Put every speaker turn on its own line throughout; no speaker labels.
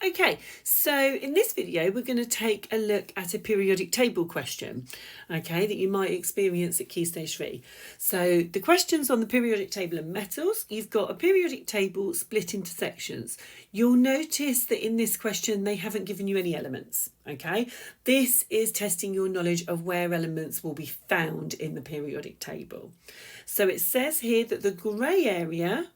Okay, so in this video we're going to take a look at a periodic table question, okay, that you might experience at Key Stage 3. So the questions on the periodic table of metals, you've got a periodic table split into sections. You'll notice that in this question they haven't given you any elements, okay? This is testing your knowledge of where elements will be found in the periodic table. So it says here that the grey area,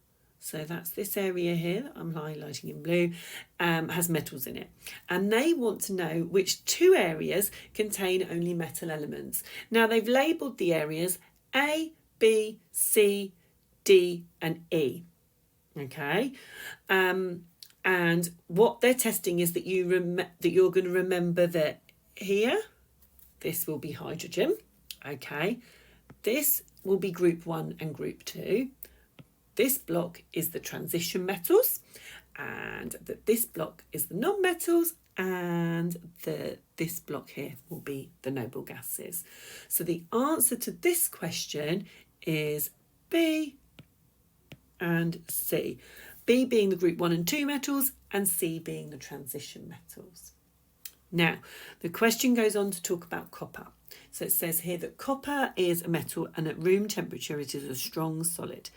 so that's this area here that I'm highlighting in blue, has metals in it. And they want to know which two areas contain only metal elements. Now they've labelled the areas A, B, C, D and E. Okay. And what they're testing is that you're going to remember that here, this will be hydrogen. Okay. This will be group 1 and group 2. This block is the transition metals, and that this block is the non-metals, and this block here will be the noble gases. So the answer to this question is B and C. B being the group 1 and 2 metals, and C being the transition metals. Now, the question goes on to talk about copper. So it says here that copper is a metal and at room temperature it is a strong solid.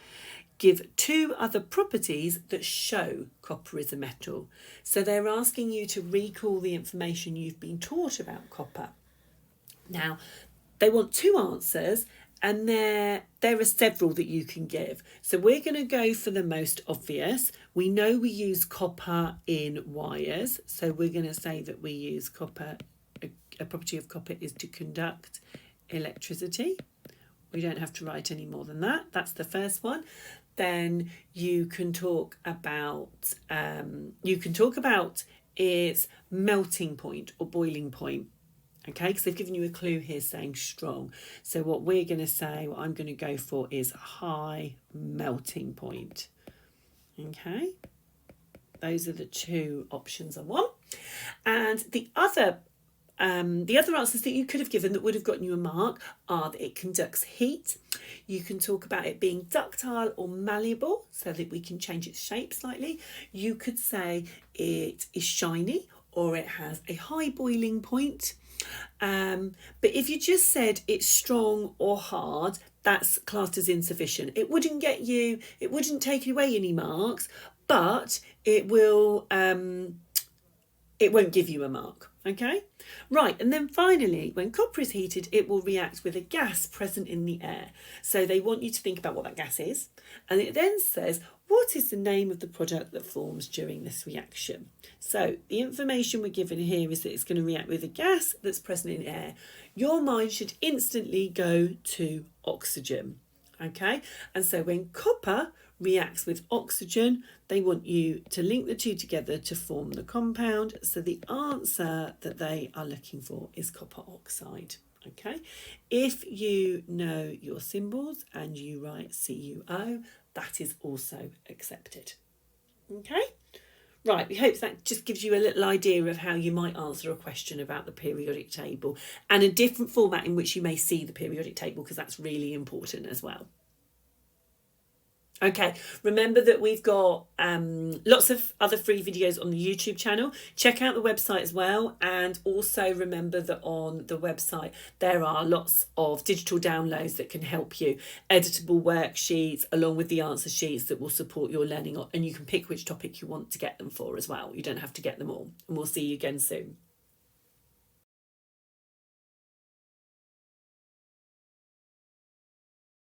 Give two other properties that show copper is a metal. So they're asking you to recall the information you've been taught about copper. Now, they want two answers, and there are several that you can give. So we're going to go for the most obvious. We know we use copper in wires. So we're going to say that we use copper. A property of copper is to conduct electricity. We don't have to write any more than that. That's the first one. Then you can talk about its melting point or boiling point. Okay, because they've given you a clue here saying strong. So what we're going to say, what I'm going to go for is high melting point. Okay, those are the two options I want. And the other answers that you could have given that would have gotten you a mark are that it conducts heat. You can talk about it being ductile or malleable so that we can change its shape slightly. You could say it is shiny or it has a high boiling point. But if you just said it's strong or hard, that's classed as insufficient. It wouldn't take away any marks, but it won't give you a mark. Okay, right, and then finally, when copper is heated, it will react with a gas present in the air. So they want you to think about what that gas is, and it then says, what is the name of the product that forms during this reaction? So the information we're given here is that it's going to react with a gas that's present in air. Your mind should instantly go to oxygen. Okay, and so when copper reacts with oxygen, they want you to link the two together to form the compound. So the answer that they are looking for is copper oxide. Okay, if you know your symbols and you write CuO, that is also accepted. Okay, right, we hope that just gives you a little idea of how you might answer a question about the periodic table and a different format in which you may see the periodic table, because that's really important as well. Okay, remember that we've got lots of other free videos on the YouTube channel. Check out the website as well. And also remember that on the website, there are lots of digital downloads that can help you. Editable worksheets along with the answer sheets that will support your learning. And you can pick which topic you want to get them for as well. You don't have to get them all. And we'll see you again soon.